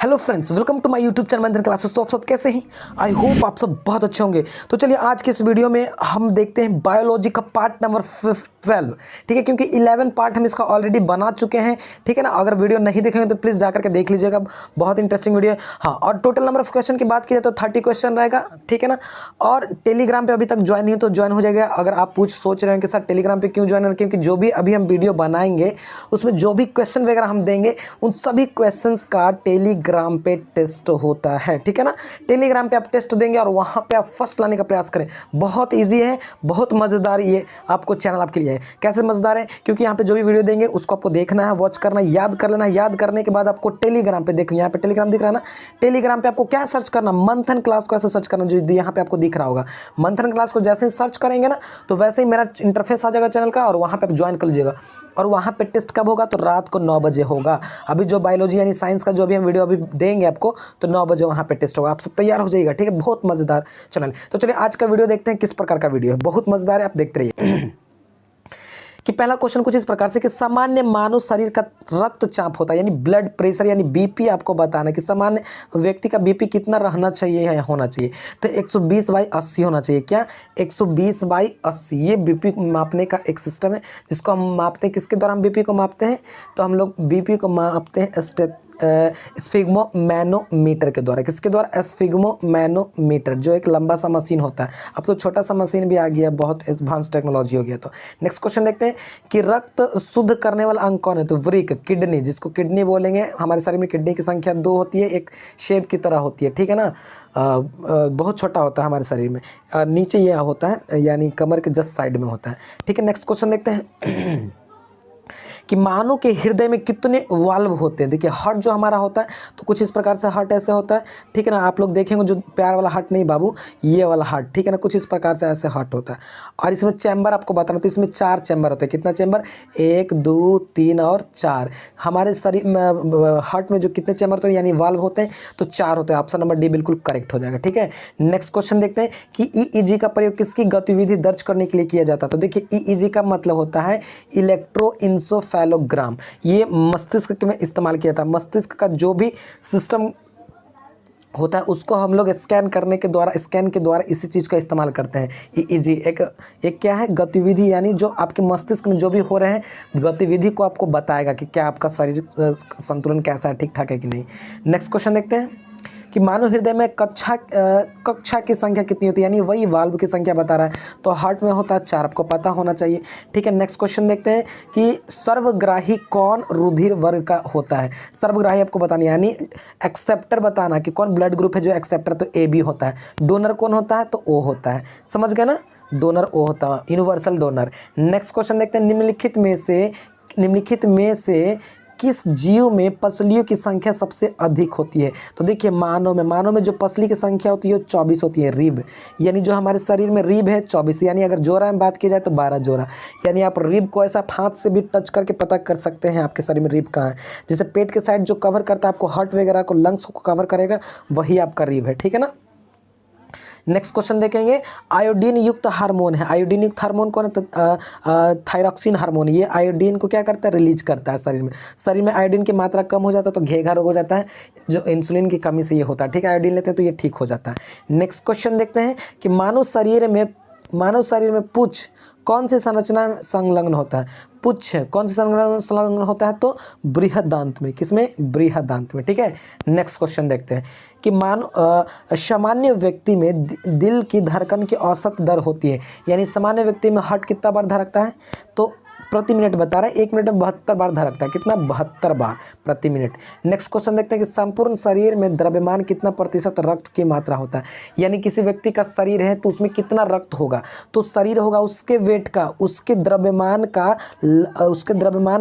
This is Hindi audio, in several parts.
Hello friends, welcome to my YouTube channel Manthan classes. तो आप सब कैसे हैं? आई होप आप सब बहुत अच्छे होंगे। तो चलिए आज के इस वीडियो में हम देखते हैं बायोलॉजी का पार्ट नंबर 12। ठीक है, क्योंकि 11 पार्ट हम इसका ऑलरेडी बना चुके हैं। ठीक है ना, अगर वीडियो नहीं देखेंगे तो प्लीज़ जाकर के देख लीजिएगा, बहुत इंटरेस्टिंग वीडियो है। हाँ, और टोटल नंबर ऑफ क्वेश्चन की बात की जाए तो 30 क्वेश्चन रहेगा। ठीक है ना, और टेलीग्राम पर अभी तक ज्वाइन नहीं हो तो ज्वाइन हो जाएगा। अगर आप सोच रहे हैं कि सर टेलीग्राम पर क्यों ज्वाइन हो, क्योंकि जो भी अभी हम वीडियो बनाएंगे उसमें जो भी क्वेश्चन वगैरह हम देंगे उन सभी क्वेश्चन का टेलीग्राम पे टेस्ट होता है। ठीक है ना, टेलीग्राम पे आप टेस्ट देंगे और वहां पे आप फर्स्ट लाने का प्रयास करें। बहुत इजी है, बहुत मज़ेदार ये आपको चैनल आपके लिए है। कैसे मज़ेदार है? क्योंकि यहाँ पे जो भी वीडियो देंगे उसको आपको देखना है, वॉच करना है, याद कर लेना है। याद करने के बाद आपको टेलीग्राम पे देखो, यहाँ पे टेलीग्राम दिख रहा है ना, टेलीग्राम पे आपको क्या सर्च करना, मंथन क्लास को ऐसे सर्च करना जो यहाँ पे आपको दिख रहा होगा। मंथन क्लास को जैसे ही सर्च करेंगे ना तो वैसे ही मेरा इंटरफेस आ जाएगा चैनल का और वहाँ पे आप ज्वाइन कर लीजिएगा। और वहाँ पे टेस्ट कब होगा? तो रात को 9 बजे होगा। अभी जो बायोलॉजी यानी साइंस का जो भी हम वीडियो अभी देंगे आपको तो 9 बजे वहाँ पे टेस्ट होगा। आप सब तैयार हो जाइएगा। ठीक है, बहुत मज़ेदार चैनल। तो चलिए आज का वीडियो देखते हैं किस प्रकार का वीडियो है। बहुत मज़ेदार है, आप देखते रहिए। कि पहला क्वेश्चन कुछ इस प्रकार से कि सामान्य मानव शरीर का रक्तचाप होता है यानी ब्लड प्रेशर यानी बीपी आपको बताना है कि सामान्य व्यक्ति का बीपी कितना रहना चाहिए या होना चाहिए। तो 120/80 होना चाहिए। क्या? 120/80। ये बीपी मापने का एक सिस्टम है जिसको हम मापते हैं। किसके द्वारा हम बीपी को मापते हैं? तो हम लोग बीपी को मापते हैं स्फिग्मोमैनोमीटर के द्वारा। किसके द्वारा? स्फिग्मोमैनोमीटर, जो एक लंबा सा मशीन होता है। अब तो छोटा सा मशीन भी आ गया, बहुत एडवांस टेक्नोलॉजी हो गया। तो नेक्स्ट क्वेश्चन देखते हैं कि रक्त शुद्ध करने वाला अंग कौन है? तो वृक्क, किडनी, जिसको किडनी बोलेंगे। हमारे शरीर में किडनी की संख्या 2 होती है, एक शेप की तरह होती है। ठीक है ना, बहुत छोटा होता है हमारे शरीर में। नीचे यह होता है यानी कमर के जस्ट साइड में होता है। ठीक है, नेक्स्ट क्वेश्चन देखते हैं कि मानव के हृदय में कितने वाल्व होते हैं। देखिए, हार्ट जो हमारा होता है तो कुछ इस प्रकार से हार्ट ऐसे होता है। ठीक है ना, आप लोग देखेंगे जो प्यार वाला हार्ट नहीं बाबू, ये वाला हार्ट। ठीक है ना, कुछ इस प्रकार से ऐसे हार्ट होता है। और इसमें चैम्बर आपको बताना, तो इसमें 4 चैम्बर होते हैं। कितना चैम्बर? 1 2 3 और 4। हमारे शरीर में हार्ट में जो कितने चैम्बर होते हैं यानी वाल्व होते हैं तो 4 होते हैं। ऑप्शन नंबर डी बिल्कुल करेक्ट हो जाएगा। ठीक है, नेक्स्ट क्वेश्चन देखते हैं कि ईईजी का प्रयोग किसकी गतिविधि दर्ज करने के लिए किया जाता है। तो देखिए, ईईजी का मतलब होता है इलेक्ट्रोइंसोफेलोग्राम। ये मस्तिष्क में इस्तेमाल किया था। मस्तिष्क का जो भी सिस्टम होता है उसको हम लोग स्कैन के द्वारा इसी चीज़ का इस्तेमाल करते हैं। ईईजी एक क्या है? गतिविधि, यानी जो आपके मस्तिष्क में जो भी हो रहे हैं गतिविधि को आपको बताएगा कि क्या आपका शरीर संतुलन कैसा है, ठीक ठाक है कि नहीं। नेक्स्ट क्वेश्चन देखते हैं कि मानव हृदय में कक्षा की संख्या कितनी होती है, यानी वही वाल्व की संख्या बता रहा है। तो हार्ट में होता है 4, आपको पता होना चाहिए। ठीक है, नेक्स्ट क्वेश्चन देखते हैं कि सर्वग्राही कौन रुधिर वर्ग का होता है। सर्वग्राही आपको बताना यानी एक्सेप्टर बताना कि कौन ब्लड ग्रुप है जो एक्सेप्टर, तो ए बी होता है। डोनर कौन होता है? तो ओ होता है। समझ गए ना, डोनर ओ होता है, यूनिवर्सल डोनर। नेक्स्ट क्वेश्चन देखते हैं निम्नलिखित में से किस जीव में पसलियों की संख्या सबसे अधिक होती है। तो देखिए, मानव में जो पसली की संख्या होती है वो 24 होती है। रिब, यानी जो हमारे शरीर में रिब है 24, यानी अगर जोड़ा में बात की जाए तो 12 जोड़ा। यानी आप रिब को ऐसा हाथ से भी टच करके पता कर सकते हैं आपके शरीर में रिब कहाँ है। जैसे पेट के साइड जो कवर करता है आपको, हार्ट वगैरह को, लंग्स को कवर करेगा, वही आपका रिब है। ठीक है ना, नेक्स्ट क्वेश्चन देखेंगे आयोडीन युक्त हार्मोन है। आयोडीन युक्त हार्मोन कौन है? Thyroxine hormone. ये आयोडीन को क्या करता है? रिलीज करता है शरीर में आयोडीन की मात्रा कम हो जाता है तो घेघा रोग हो जाता है, जो इंसुलिन की कमी से ये होता है। ठीक है, आयोडीन लेते हैं तो ये ठीक हो जाता है। नेक्स्ट क्वेश्चन देखते हैं कि मानव शरीर में पुच्छ कौन सी संरचना में संलग्न होता है। पुच्छ कौन सी संलग्न होता है? तो बृहदांत में। किसमें? बृहदांत में। ठीक है, नेक्स्ट क्वेश्चन देखते हैं कि सामान्य व्यक्ति में दिल की धड़कन की औसत दर होती है, यानी सामान्य व्यक्ति में हार्ट कितना बार धड़कता है? तो प्रति मिनट बता रहा है, 1 मिनट में 72 बार धड़कता है। कितना? 72 बार प्रति मिनट। नेक्स्ट क्वेश्चन देखते हैं कि संपूर्ण शरीर में द्रव्यमान कितना प्रतिशत रक्त की मात्रा होता है, यानी किसी व्यक्ति का शरीर है तो उसमें कितना रक्त होगा। तो शरीर होगा उसके वेट का, उसके द्रव्यमान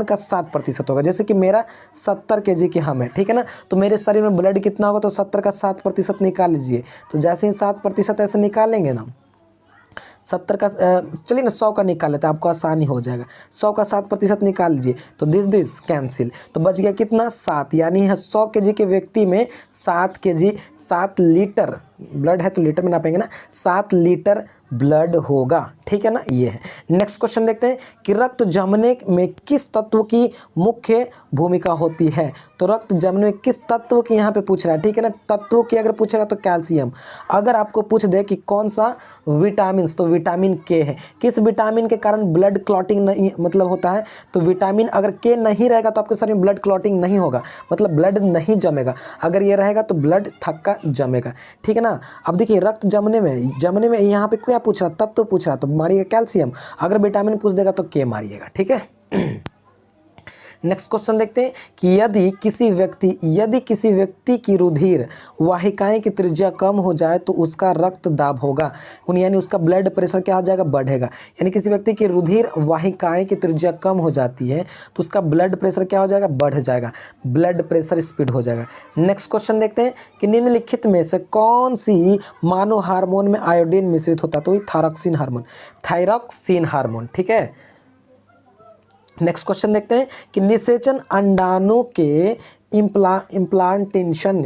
का 7% होगा। जैसे कि मेरा 70 kg की हम है, ठीक है ना, तो मेरे शरीर में ब्लड कितना होगा? तो 70 का 7% निकाल लीजिए। तो जैसे ही 7% ऐसे निकालेंगे ना, 70 का चलिए ना 100 का निकाल लेते हैं, आपको आसानी हो जाएगा। 100 का 7% निकाल लीजिए तो दिस कैंसिल, तो बच गया कितना? 7। यानी 100 kg के व्यक्ति में 7 लीटर ब्लड है तो लीटर में नापेंगे ना, 7 लीटर ब्लड होगा, ठीक है ना, ये है। नेक्स्ट क्वेश्चन देखते हैं कि रक्त जमने में किस तत्व की मुख्य भूमिका होती है। तो रक्त जमने में किस तत्व की यहाँ पे पूछ रहा है, ठीक है ना, तत्व की अगर पूछेगा तो कैल्शियम। अगर आपको पूछ दे कि कौन सा विटामिन, तो विटामिन के है। किस विटामिन के कारण ब्लड क्लॉटिंग नहीं मतलब होता है, तो विटामिन अगर के नहीं रहेगा तो आपके शरीर में ब्लड क्लॉटिंग नहीं होगा, मतलब ब्लड नहीं जमेगा। अगर ये रहेगा तो ब्लड थक्का जमेगा, ठीक है ना। अब देखिए रक्त जमने में यहाँ पे क्या पूछ रहा, तत्व पूछ रहा, तो मारिएगा कैल्शियम। अगर विटामिन पूछ देगा तो के मारिएगा, ठीक है। नेक्स्ट क्वेश्चन देखते हैं कि यदि किसी व्यक्ति की रुधिर वाहिकाएं की त्रिज्या कम हो जाए तो उसका रक्त दाब होगा, यानी उसका ब्लड प्रेशर क्या हो जाएगा, बढ़ेगा। यानी किसी व्यक्ति की रुधिर वाहिकाएं की त्रिज्या कम हो जाती है तो उसका ब्लड प्रेशर क्या हो जाएगा, बढ़ जाएगा, ब्लड प्रेशर स्पीड हो जाएगा। नेक्स्ट क्वेश्चन देखते हैं कि निम्नलिखित में से कौन सी मानव हार्मोन में आयोडीन मिश्रित होता है, तो थायरॉक्सिन हार्मोन, ठीक है। नेक्स्ट क्वेश्चन देखते हैं कि निषेचन अंडाणु के इम्प्लांटेशन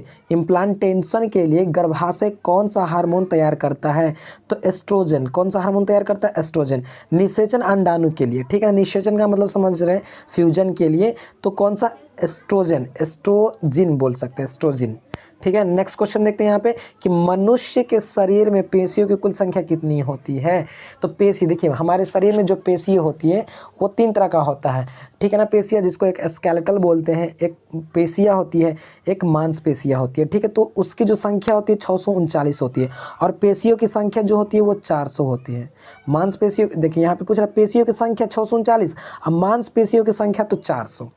के लिए गर्भाशय कौन सा हार्मोन तैयार करता है, तो एस्ट्रोजन। कौन सा हार्मोन तैयार करता है, एस्ट्रोजन। निषेचन अंडाणु के लिए, ठीक है ना, निषेचन का मतलब समझ रहे हैं, फ्यूजन के लिए, तो कौन सा, एस्ट्रोजिन बोल सकते हैं, एस्ट्रोजिन, ठीक है। नेक्स्ट क्वेश्चन देखते हैं यहाँ पे कि मनुष्य के शरीर में पेशियों की कुल संख्या कितनी होती है। तो पेशी देखिए, हमारे शरीर में जो पेशी होती है वो 3 तरह का होता है, ठीक है ना। पेशियाँ जिसको एक स्केलेटल बोलते हैं, एक पेशियाँ होती है, एक मांसपेशियाँ होती है, ठीक है। तो उसकी जो संख्या होती है 639 होती है, और पेशियों की संख्या जो होती है वो 400 होती है। मांसपेशियों, देखिए यहाँ पे पूछ रहा है पेशियों की संख्या 639 और मांसपेशियों की संख्या तो 400,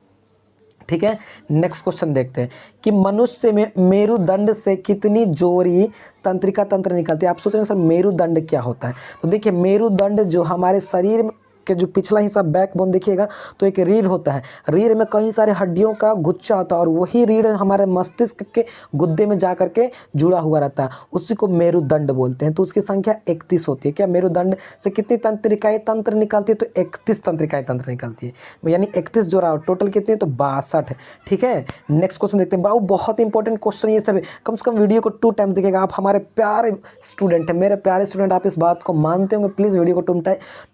ठीक है। नेक्स्ट क्वेश्चन देखते हैं कि मनुष्य में मेरुदंड से कितनी जोड़ी तंत्रिका तंत्र निकलती है। आप सोच रहे हैं सर मेरुदंड क्या होता है, तो देखिए मेरुदंड जो हमारे शरीर के जो पिछला हिस्सा बैकबोन देखिएगा तो एक रीढ़ होता है, रीढ़ में कई सारे हड्डियों का गुच्छा होता है और वही रीढ़ हमारे मस्तिष्क के गुद्दे में जा करके जुड़ा हुआ रहता है, उसी को मेरुदंड बोलते हैं। तो उसकी संख्या 31 होती है। क्या मेरुदंड से कितनी तंत्रिकाएं तंत्र निकलती है, तो 31 तंत्रिकाएं तंत्र निकलती है, यानी 31 जोड़ा, टोटल कितनी है तो 62, ठीक है। नेक्स्ट क्वेश्चन देखते हैं, बाबू बहुत इंपॉर्टेंट क्वेश्चन ये सब है, कम से कम वीडियो को 2 टाइम्स देखिएगा। आप हमारे प्यारे स्टूडेंट हैं, मेरे प्यारे स्टूडेंट, आप इस बात को मानते होंगे, प्लीज़ वीडियो को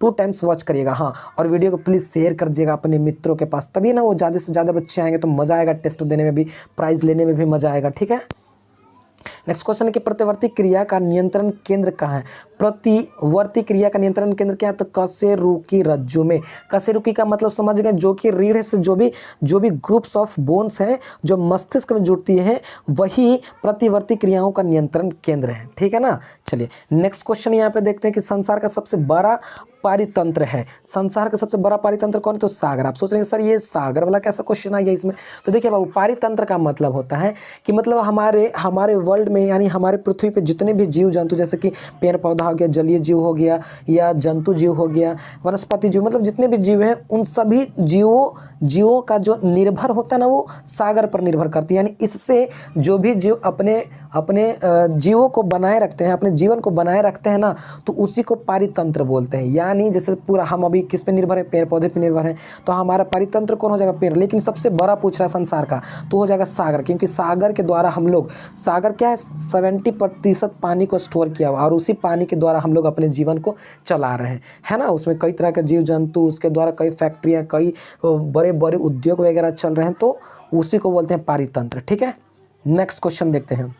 2 टाइम्स वॉच करिएगा, हाँ। और वीडियो को प्लीज़ शेयर कर दीजिएगा अपने मित्रों के पास, तभी ना वो ज़्यादा से ज़्यादा बच्चे आएंगे तो मज़ा आएगा, टेस्ट देने में भी, प्राइज़ लेने में भी मज़ा आएगा, ठीक है। नेक्स्ट क्वेश्चन है कि प्रतिवर्ती क्रिया का नियंत्रण केंद्र कहाँ है। प्रतिवर्ती क्रिया का नियंत्रण केंद्र क्या है, तो कशेरुकी रज्जु में। कशेरुकी का मतलब समझ गए, जो कि रीढ़ से जो भी ग्रुप्स ऑफ बोन्स हैं जो मस्तिष्क में जुड़ती हैं, वही प्रतिवर्ती क्रियाओं का नियंत्रण केंद्र है, ठीक है ना। चलिए नेक्स्ट क्वेश्चन यहाँ पे देखते हैं कि संसार का सबसे बड़ा पारितंत्र है। संसार का सबसे बड़ा पारितंत्र कौन है, तो सागर। आप सोच रहे हैं सर ये सागर वाला कैसा क्वेश्चन आ गया इसमें, तो देखिए बाबू पारितंत्र का मतलब होता है कि मतलब हमारे वर्ल्ड में, यानी हमारे पृथ्वी पे जितने भी जीव जंतु, जैसे कि पेड़ पौधा हो गया, जलीय जीव हो गया, या जंतु जीव हो गया, वनस्पति जीव, मतलब जितने भी जीव हैं उन सभी जीवों का जो निर्भर होता है ना वो सागर पर निर्भर करती है। यानी इससे जो भी जीव अपने जीवों को बनाए रखते हैं, अपने जीवन को बनाए रखते हैं ना, तो उसी को पारितंत्र बोलते हैं। यानी जैसे पूरा हम अभी किस पे निर्भर है, पेड़ पौधे पे निर्भर है, तो हमारा पारितंत्र कौन हो जाएगा, पेड़। लेकिन सबसे बड़ा पूछ रहा है संसार का, तो हो जाएगा सागर, क्योंकि सागर के द्वारा हम लोग, सागर क्या है 70% पानी को स्टोर किया हुआ, और उसी पानी के द्वारा हम लोग अपने जीवन को चला रहे हैं, है ना। उसमें कई तरह के जीव जंतु, उसके द्वारा कई फैक्ट्रियाँ, कई बड़े बड़े उद्योग वगैरह चल रहे हैं, तो उसी को बोलते हैं पारितंत्र, ठीक है। नेक्स्ट क्वेश्चन देखते हैं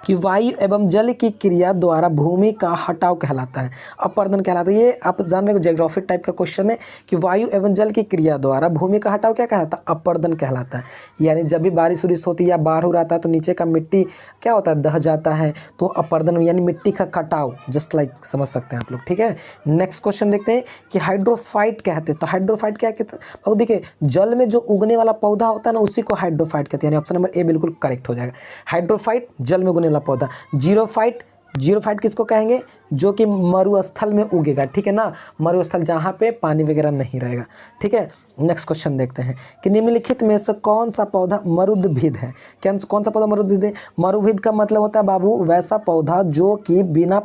कि वायु एवं जल की क्रिया द्वारा भूमि का हटाव कहलाता है, अपरदन कहलाता है। ये आप जान रहे हो ज्योग्राफी टाइप का क्वेश्चन है कि वायु एवं जल की क्रिया द्वारा भूमि का हटाव क्या कहलाता है, अपरदन कहलाता है। यानी जब भी बारिश उरिश होती है या बाढ़ उड़ाता है तो नीचे का मिट्टी क्या होता है, दह जाता है, तो अपरदन यानी मिट्टी का कटाव, जस्ट लाइक समझ सकते हैं आप लोग, ठीक है। नेक्स्ट क्वेश्चन देखते हैं कि हाइड्रोफाइट कहते हैं, तो हाइड्रोफाइट क्या कहते हैं, अब देखिए जल में जो उगने वाला पौधा होता है ना उसी को हाइड्रोफाइट कहते हैं, यानी ऑप्शन नंबर ए बिल्कुल करेक्ट हो जाएगा। हाइड्रोफाइट जल में उगने पौधा, जीरोफाइट जीरोफाइट किसको कहेंगे? जो कि मरुस्थल में उगेगा, ठीक है ना, मरुस्थल जहाँ पे पानी वगैरह नहीं रहेगा, ठीक है। नेक्स्ट क्वेश्चन देखते हैं कि निम्नलिखित में से कौन सा पौधा मरुद्भिद है? कौन सा पौधा मरुद्भिद है? मरुभिद का मतलब होता है बाबू वैसा पौधा जो कि बिना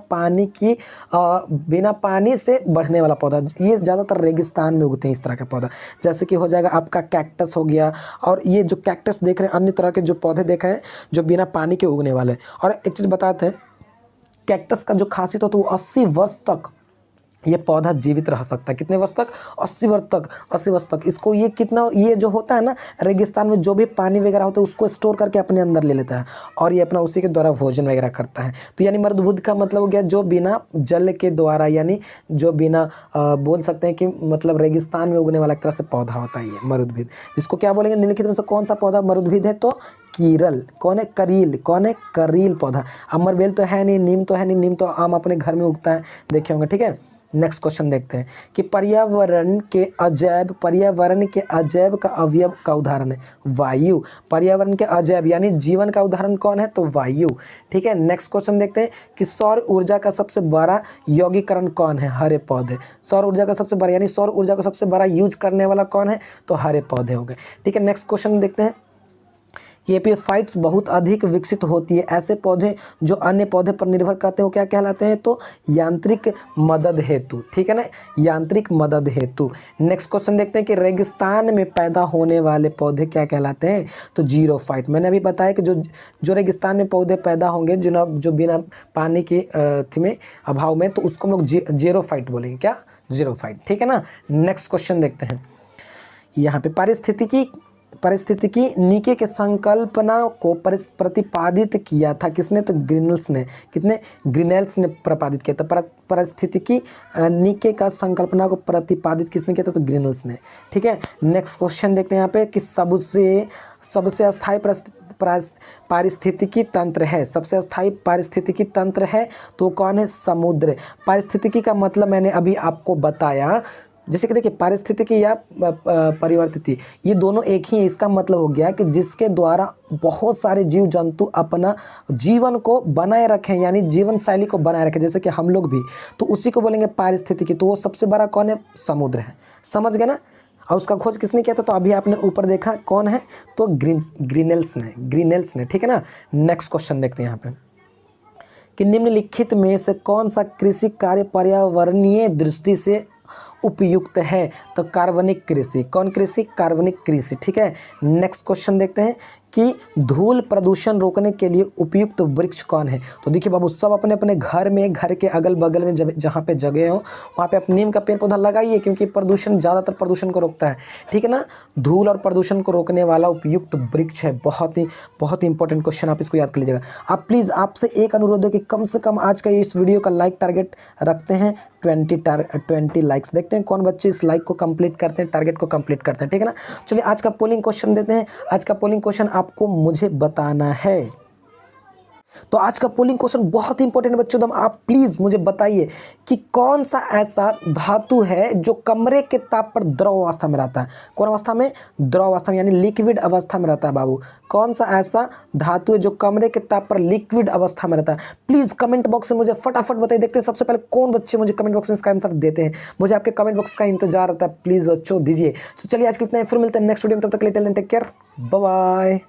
पानी से बढ़ने वाला पौधा। ये ज़्यादातर रेगिस्तान में उगते हैं इस तरह का पौधा, जैसे कि हो जाएगा आपका कैक्टस हो गया, और ये जो कैक्टस देख रहे हैं, अन्य तरह के जो पौधे देख रहे हैं जो बिना पानी के उगने वाले। और एक चीज़ बताते हैं, कैक्टस का जो खासियत होता है वो 80 वर्ष तक ये पौधा जीवित रह सकता है। कितने वर्ष तक? 80 वर्ष तक। 80 वर्ष तक इसको ये कितना, ये जो होता है ना रेगिस्तान में जो भी पानी वगैरह होता है उसको स्टोर करके अपने अंदर ले लेता है और ये अपना उसी के द्वारा भोजन वगैरह करता है। तो यानी मरुद्भिद का मतलब हो गया जो बिना जल के द्वारा, यानी जो बिना बोल सकते हैं कि मतलब रेगिस्तान में उगने वाला एक तरह से पौधा होता है ये मरुद्भिद। इसको क्या बोलेंगे? निम्नलिखित में से कौन सा पौधा मरुद्भिद है? तो कीरल। कौन है? करील। कौन है? करील पौधा। अमरबेल तो है नहीं, नीम तो है नहीं, नीम तो आम अपने घर में उगता है, देखे होंगे, ठीक है। नेक्स्ट क्वेश्चन देखते हैं कि पर्यावरण के अजैव का अवयव का उदाहरण है वायु। पर्यावरण के अजैव यानी जीवन का उदाहरण कौन है? तो वायु, ठीक है। नेक्स्ट क्वेश्चन देखते हैं कि सौर ऊर्जा का सबसे बड़ा यौगिकरण कौन है? हरे पौधे। सौर ऊर्जा का सबसे बड़ा, यानी सौर ऊर्जा का सबसे बड़ा यूज करने वाला कौन है? तो हरे पौधे हो गए, ठीक है। नेक्स्ट क्वेश्चन देखते हैं कि एपिफाइट्स बहुत अधिक विकसित होती है। ऐसे पौधे जो अन्य पौधे पर निर्भर करते हैं वो क्या कहलाते हैं? तो यांत्रिक मदद हेतु, ठीक है ना, यांत्रिक मदद हेतु। नेक्स्ट क्वेश्चन देखते हैं कि रेगिस्तान में पैदा होने वाले पौधे क्या कहलाते हैं? तो जीरोफाइट। मैंने अभी बताया कि जो रेगिस्तान में पौधे पैदा होंगे जो बिना पानी के में अभाव में, तो उसको हम लोग जीरोफाइट बोलेंगे। क्या? जीरोफाइट, ठीक है ना। नेक्स्ट क्वेश्चन देखते हैं, यहाँ पे पारिस्थितिकी नीके के संकल्पना को प्रतिपादित किया था किसने? तो ग्रीनल्स ने। कितने? ग्रीनल्स ने प्रतिपादित किया था। पारिस्थितिकी नीके का संकल्पना को प्रतिपादित किसने किया था? तो ग्रीनल्स ने, ठीक है। नेक्स्ट क्वेश्चन देखते हैं यहाँ पे कि सबसे अस्थायी पारिस्थितिकी तंत्र है। सबसे अस्थायी पारिस्थितिकी तंत्र है तो कौन है? समुद्र। पारिस्थितिकी का मतलब मैंने अभी आपको बताया, जैसे कि देखिए पारिस्थितिकी या परिवर्तिती ये दोनों एक ही है। इसका मतलब हो गया कि जिसके द्वारा बहुत सारे जीव जंतु अपना जीवन को बनाए रखें, यानी जीवन शैली को बनाए रखें, जैसे कि हम लोग भी, तो उसी को बोलेंगे पारिस्थितिकी। तो वो सबसे बड़ा कौन है? समुद्र है। समझ गए ना। और उसका खोज किसने किया था? तो अभी आपने ऊपर देखा कौन है? तो ग्रीनल्स ने, ठीक है ना। नेक्स्ट क्वेश्चन देखते हैं यहाँ पे कि निम्नलिखित में से कौन सा कृषि कार्य पर्यावरणीय दृष्टि से उपयुक्त है? तो कार्बनिक कृषि। कौन कृषि? कार्बनिक कृषि, ठीक है। नेक्स्ट क्वेश्चन देखते हैं कि धूल प्रदूषण रोकने के लिए उपयुक्त वृक्ष कौन है? तो देखिए बाबू सब अपने अपने घर में, घर के अगल बगल में जहाँ पे जगह हो वहाँ पे आप नीम का पेड़ पौधा लगाइए, क्योंकि प्रदूषण ज़्यादातर प्रदूषण को रोकता है, ठीक है ना। धूल और प्रदूषण को रोकने वाला उपयुक्त वृक्ष है। बहुत ही इंपॉर्टेंट क्वेश्चन, आप इसको याद कर लीजिएगा। आप प्लीज़ आपसे एक अनुरोध है कि कम से कम आज का इस वीडियो का लाइक टारगेट रखते हैं 20 लाइक्स। देखते हैं कौन बच्चे इस लाइक को कंप्लीट करते हैं, टारगेट को कंप्लीट करते हैं, ठीक है ना। चलिए आज का पोलिंग क्वेश्चन देते हैं। आज का पोलिंग क्वेश्चन आपको मुझे बताना है। तो आज का पोलिंग क्वेश्चन बहुत इंपॉर्टेंट बच्चों, आप प्लीज मुझे बताइए कि कौन सा ऐसा धातु है जो कमरे के ताप पर द्रव अवस्था में रहता है? कौन अवस्था में? द्रव अवस्था में, यानी लिक्विड अवस्था में रहता है बाबू। कौन सा ऐसा धातु है जो कमरे के ताप पर लिक्विड अवस्था में रहता है? प्लीज कमेंट बॉक्स में मुझे फटाफट बताइए। देखते हैं सबसे पहले कौन बच्चे मुझे कमेंट बॉक्स में इसका आंसर देते हैं। मुझे आपके कमेंट बॉक्स का इंतजार रहता है, प्लीज बच्चों दीजिए। तो चलिए आज के इतना ही, फिर मिलते हैं नेक्स्ट वीडियो में। तब तक के लिए टेक केयर, बाय बाय।